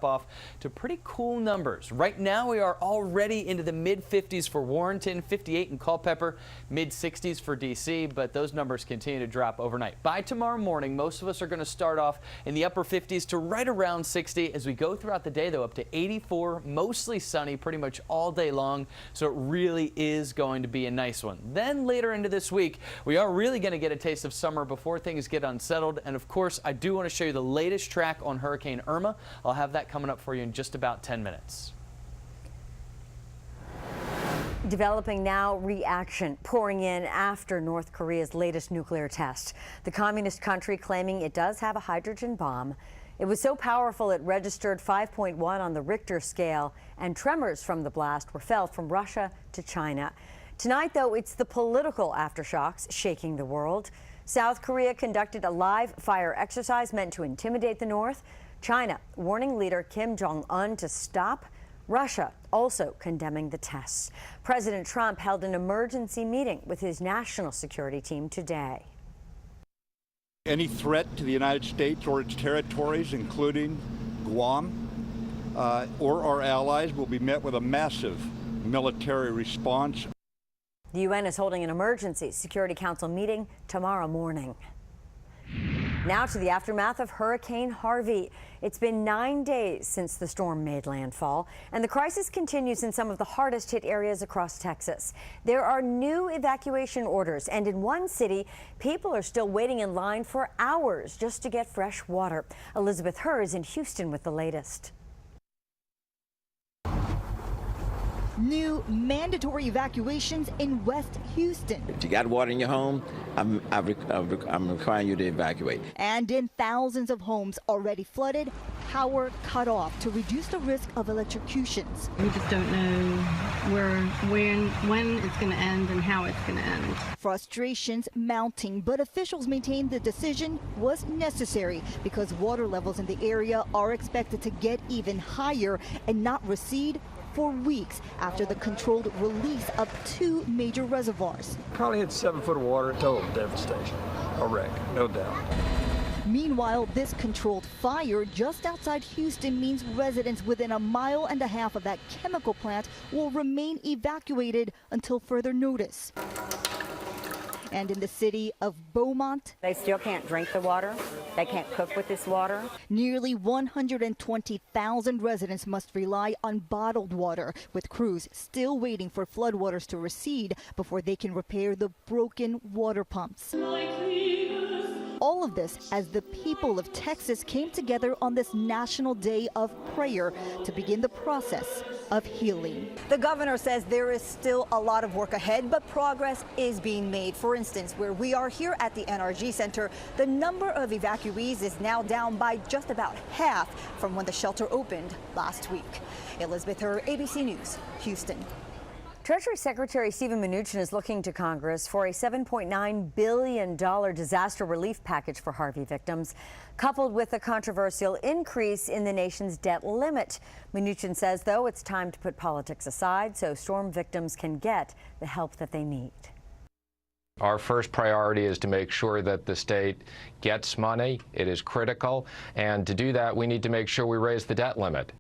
drop off to pretty cool numbers. Right now we are already into the mid-50s for Warrenton, 58 in Culpeper, mid-60s for D.C., but those numbers continue to drop overnight. By tomorrow morning, most of us are going to start off in the upper 50s to right around 60 as we go throughout the day, though, up to 84, mostly sunny pretty much all day long, so it really is going to be a nice one. Then later into this week, we are really going to get a taste of summer before things get unsettled, and of course, I do want to show you the latest track on Hurricane Irma. I'll have that coming up for you in just about 10 minutes. Developing now, reaction pouring in after North Korea's latest nuclear test. The communist country claiming it does have a hydrogen bomb. It was so powerful it registered 5.1 on the Richter scale, and tremors from the blast were felt from Russia to China. Tonight, though, it's the political aftershocks shaking the world. South Korea conducted a live fire exercise meant to intimidate the North. China warning leader Kim Jong-un to stop. Russia also condemning the tests. President Trump held an emergency meeting with his national security team today. Any threat to the United States or its territories, including Guam or our allies, will be met with a massive military response. The UN is holding an emergency Security Council meeting tomorrow morning. Now to the aftermath of Hurricane Harvey. It's been 9 days since the storm made landfall, and the crisis continues in some of the hardest hit areas across Texas. There are new evacuation orders, and in one city, people are still waiting in line for hours just to get fresh water. Elizabeth Herr is in Houston with the latest. New mandatory evacuations in West Houston. If you got water in your home, I'm requiring you to evacuate. And in thousands of homes already flooded, power cut off to reduce the risk of electrocutions. We just don't know when it's going to end and how it's going to end. Frustrations mounting, but officials maintain the decision was necessary because water levels in the area are expected to get even higher and not recede for weeks after the controlled release of two major reservoirs. Probably had 7 foot of water, total devastation, a wreck, no doubt. Meanwhile, this controlled fire just outside Houston means residents within 1.5 miles of that chemical plant will remain evacuated until further notice. And in the city of Beaumont, They still can't drink the water. They can't cook with this water. nearly 120,000 residents must rely on bottled water, with crews still waiting for floodwaters to recede before they can repair the broken water pumps. All of this as the people of Texas came together on this National Day of Prayer to begin the process of healing. The governor says there is still a lot of work ahead, but progress is being made. For instance, where we are here at the NRG Center, the number of evacuees is now down by just about half from when the shelter opened last week. Elizabeth Herr, ABC News, Houston. Treasury Secretary Steven Mnuchin is looking to Congress for a $7.9 billion disaster relief package for Harvey victims, coupled with a controversial increase in the nation's debt limit. Mnuchin says, though, it's time to put politics aside so storm victims can get the help that they need. Our first priority is to make sure that the state gets money. It is critical. And to do that, we need to make sure we raise the debt limit.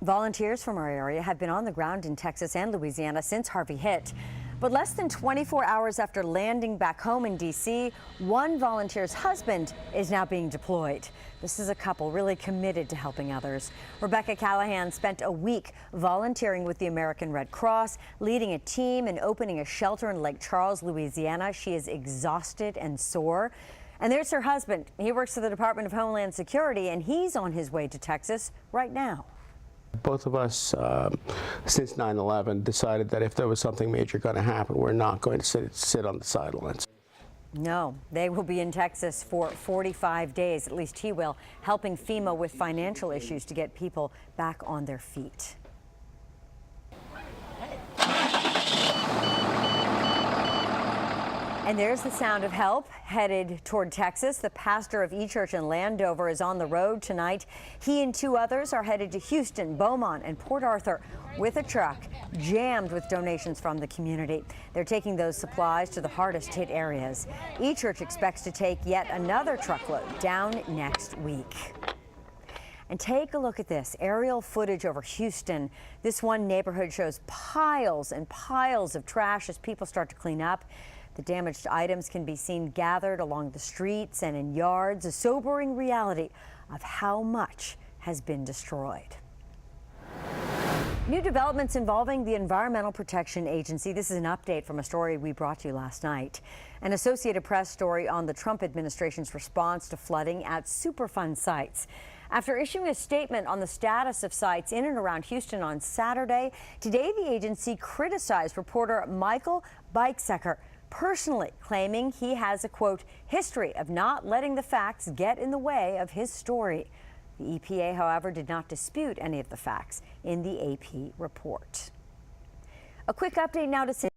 Volunteers from our area have been on the ground in Texas and Louisiana since Harvey hit. But less than 24 hours after landing back home in D.C., one volunteer's husband is now being deployed. This is a couple really committed to helping others. Rebecca Callahan spent a week volunteering with the American Red Cross, leading a team and opening a shelter in Lake Charles, Louisiana. She is exhausted and sore. And there's her husband. He works for the Department of Homeland Security, and he's on his way to Texas right now. Both of us, since 9/11, decided that if there was something major going to happen, we're not going to sit on the sidelines. No, they will be in Texas for 45 days, at least he will, helping FEMA with financial issues to get people back on their feet. And there's the sound of help headed toward Texas. The pastor of E-Church in Landover is on the road tonight. He and 2 others are headed to Houston, Beaumont, and Port Arthur with a truck jammed with donations from the community. They're taking those supplies to the hardest hit areas. E-Church expects to take yet another truckload down next week. And take a look at this aerial footage over Houston. This one neighborhood shows piles and piles of trash as people start to clean up. The damaged items can be seen gathered along the streets and in yards, a sobering reality of how much has been destroyed. New developments involving the Environmental Protection Agency. This is an update from a story we brought to you last night. An Associated Press story on the Trump administration's response to flooding at Superfund sites. After issuing a statement on the status of sites in and around Houston on Saturday, today the agency criticized reporter Michael Bikesecker personally, claiming he has a, quote, history of not letting the facts get in the way of his story. The EPA, however, did not dispute any of the facts in the AP report. A quick update now to